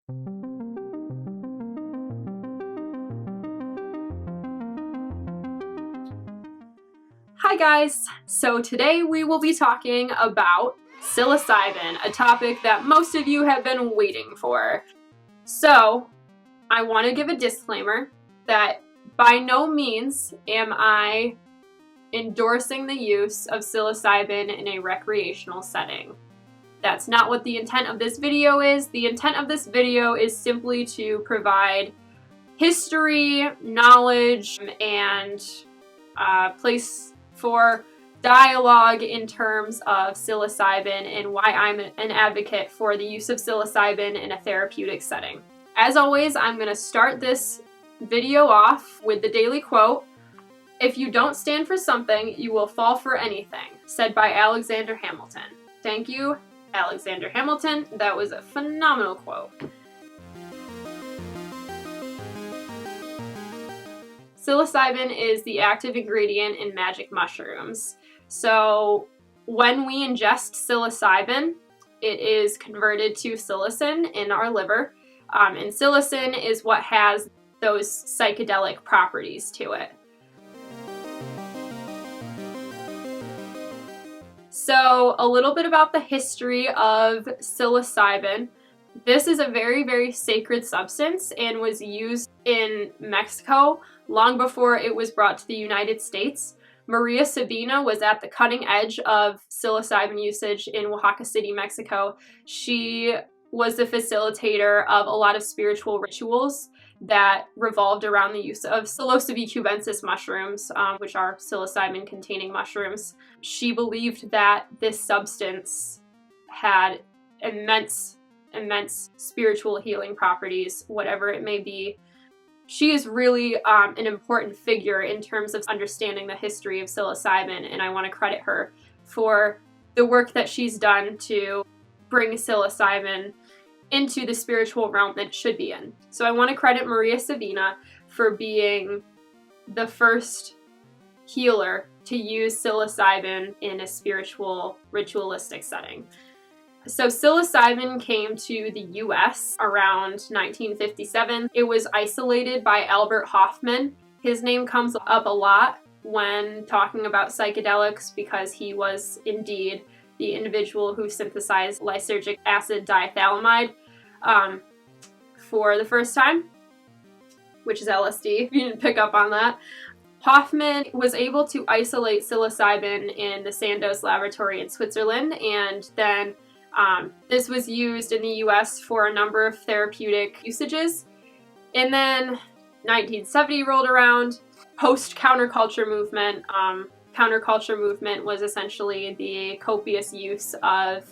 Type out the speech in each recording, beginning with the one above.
Hi guys! So today we will be talking about psilocybin, a topic that most of you have been waiting for. So I want to give a disclaimer that by no means am I endorsing the use of psilocybin in a recreational setting. That's not what the intent of this video is. The intent of this video is simply to provide history, knowledge, and place for dialogue in terms of psilocybin and why I'm an advocate for the use of psilocybin in a therapeutic setting. As always, I'm going to start this video off with the daily quote, "If you don't stand for something, you will fall for anything," said by Alexander Hamilton. Thank you, Alexander Hamilton. That was a phenomenal quote. Psilocybin is the active ingredient in magic mushrooms. So when we ingest psilocybin, it is converted to psilocin in our liver. And psilocin is what has those psychedelic properties to it. So a little bit about the history of psilocybin. This is a very, very sacred substance and was used in Mexico long before it was brought to the United States. Maria Sabina was at the cutting edge of psilocybin usage in Oaxaca City, Mexico. She was the facilitator of a lot of spiritual rituals that revolved around the use of Psilocybe cubensis mushrooms, which are psilocybin-containing mushrooms. She believed that this substance had immense spiritual healing properties, whatever it may be. She is really an important figure in terms of understanding the history of psilocybin, and I want to credit her for the work that she's done to bring psilocybin into the spiritual realm that it should be in. So I want to credit Maria Sabina for being the first healer to use psilocybin in a spiritual, ritualistic setting. So psilocybin came to the US around 1957. It was isolated by Albert Hofmann. His name comes up a lot when talking about psychedelics because he was indeed the individual who synthesized lysergic acid diethylamide for the first time, which is LSD, if you didn't pick up on that. Hofmann was able to isolate psilocybin in the Sandoz laboratory in Switzerland, and then this was used in the US for a number of therapeutic usages. And then 1970 rolled around, post-counterculture movement. Counterculture movement was essentially the copious use of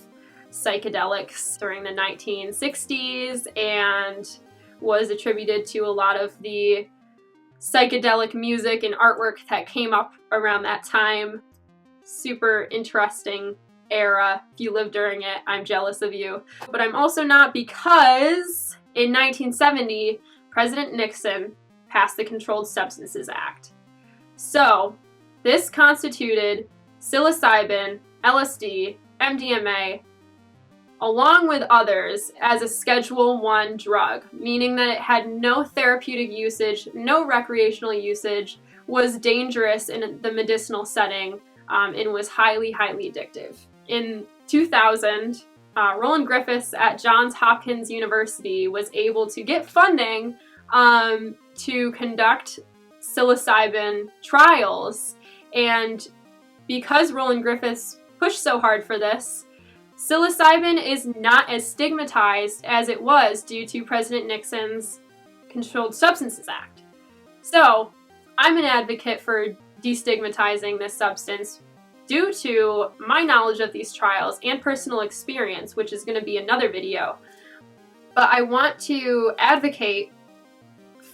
psychedelics during the 1960s and was attributed to a lot of the psychedelic music and artwork that came up around that time. Super interesting era. If you lived during it, I'm jealous of you. But I'm also not, because in 1970, President Nixon passed the Controlled Substances Act. So this constituted psilocybin, LSD, MDMA, along with others, as a Schedule I drug, meaning that it had no therapeutic usage, no recreational usage, was dangerous in the medicinal setting, and was highly, highly addictive. In 2000, Roland Griffiths at Johns Hopkins University was able to get funding to conduct psilocybin trials, and because Roland Griffiths pushed so hard for this, psilocybin is not as stigmatized as it was due to President Nixon's Controlled Substances Act. So I'm an advocate for destigmatizing this substance due to my knowledge of these trials and personal experience, which is going to be another video. But I want to advocate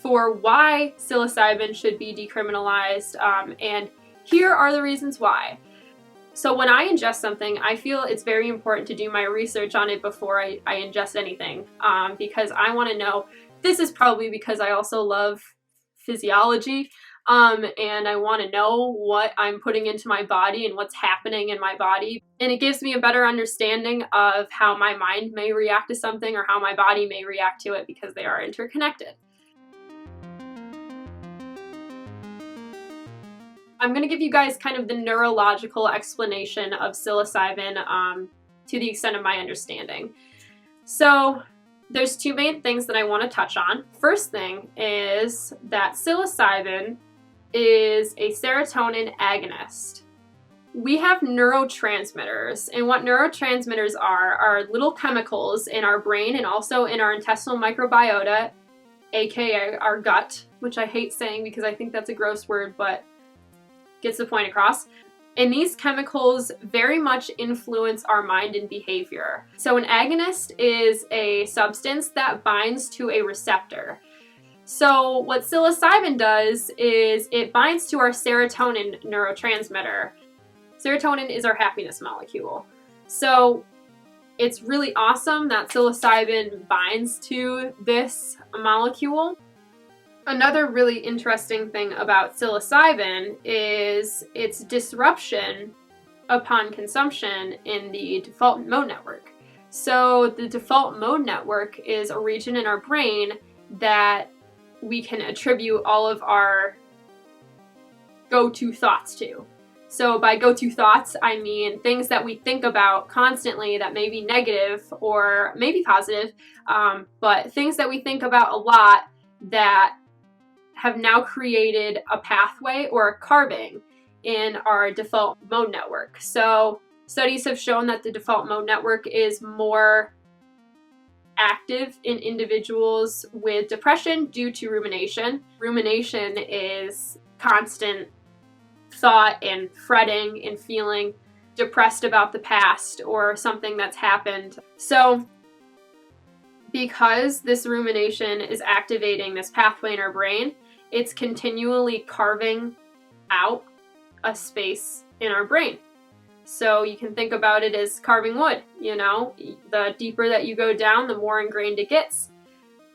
for why psilocybin should be decriminalized, and here are the reasons why. So when I ingest something, I feel it's very important to do my research on it before I ingest anything, because I want to know. This is probably because I also love physiology. and I want to know what I'm putting into my body and what's happening in my body. And it gives me a better understanding of how my mind may react to something or how my body may react to it, because they are interconnected. I'm going to give you guys kind of the neurological explanation of psilocybin to the extent of my understanding. So there's two main things that I want to touch on. First thing is that psilocybin is a serotonin agonist. We have neurotransmitters, and what neurotransmitters are little chemicals in our brain and also in our intestinal microbiota, aka our gut, which I hate saying because I think that's a gross word, but gets the point across. And these chemicals very much influence our mind and behavior. So an agonist is a substance that binds to a receptor. So what psilocybin does is it binds to our serotonin neurotransmitter. Serotonin is our happiness molecule. So it's really awesome that psilocybin binds to this molecule. Another really interesting thing about psilocybin is its disruption upon consumption in the default mode network. So the default mode network is a region in our brain that we can attribute all of our go-to thoughts to. So by go-to thoughts, I mean things that we think about constantly that may be negative or maybe positive, but things that we think about a lot that have now created a pathway or a carving in our default mode network. So studies have shown that the default mode network is more active in individuals with depression due to rumination. Rumination is constant thought and fretting and feeling depressed about the past or something that's happened. So because this rumination is activating this pathway in our brain, it's continually carving out a space in our brain. So you can think about it as carving wood, you know? The deeper that you go down, the more ingrained it gets.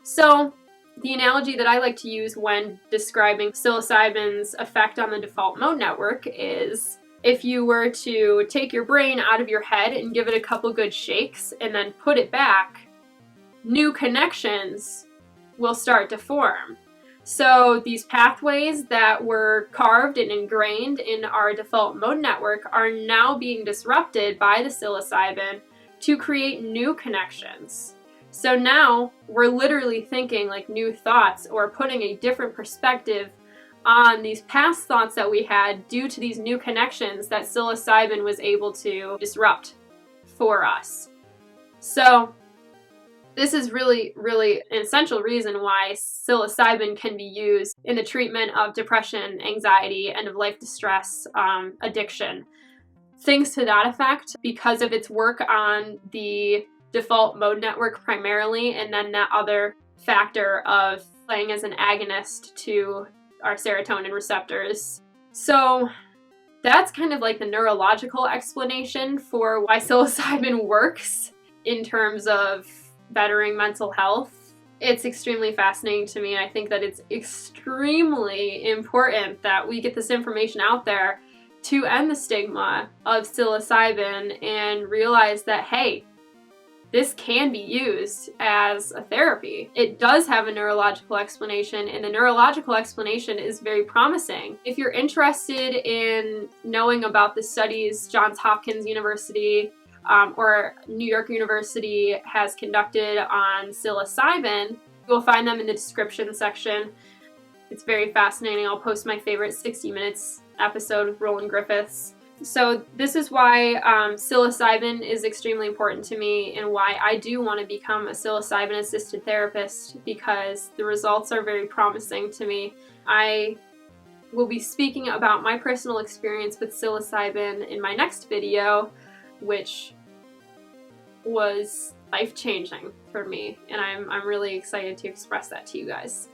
So the analogy that I like to use when describing psilocybin's effect on the default mode network is if you were to take your brain out of your head and give it a couple good shakes and then put it back, new connections will start to form. So these pathways that were carved and ingrained in our default mode network are now being disrupted by the psilocybin to create new connections. So now we're literally thinking like new thoughts or putting a different perspective on these past thoughts that we had due to these new connections that psilocybin was able to disrupt for us. So this is really, really an essential reason why psilocybin can be used in the treatment of depression, anxiety, end-of-life distress, addiction, things to that effect, because of its work on the default mode network primarily, and then that other factor of playing as an agonist to our serotonin receptors. So that's kind of like the neurological explanation for why psilocybin works in terms of bettering mental health. It's extremely fascinating to me, and I think that it's extremely important that we get this information out there to end the stigma of psilocybin and realize that, hey, this can be used as a therapy. It does have a neurological explanation, and the neurological explanation is very promising. If you're interested in knowing about the studies Johns Hopkins University or New York University has conducted on psilocybin, you'll find them in the description section. It's very fascinating. I'll post my favorite 60 Minutes episode with Roland Griffiths. So this is why psilocybin is extremely important to me, and why I do want to become a psilocybin-assisted therapist, because the results are very promising to me. I will be speaking about my personal experience with psilocybin in my next video, which was life-changing for me, and I'm really excited to express that to you guys.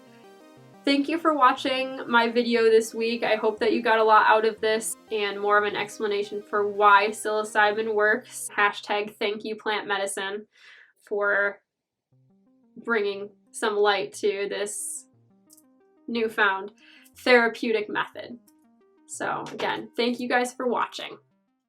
Thank you for watching my video this week. I hope that you got a lot out of this and more of an explanation for why psilocybin works. Hashtag thank you plant medicine for bringing some light to this newfound therapeutic method. So again, thank you guys for watching.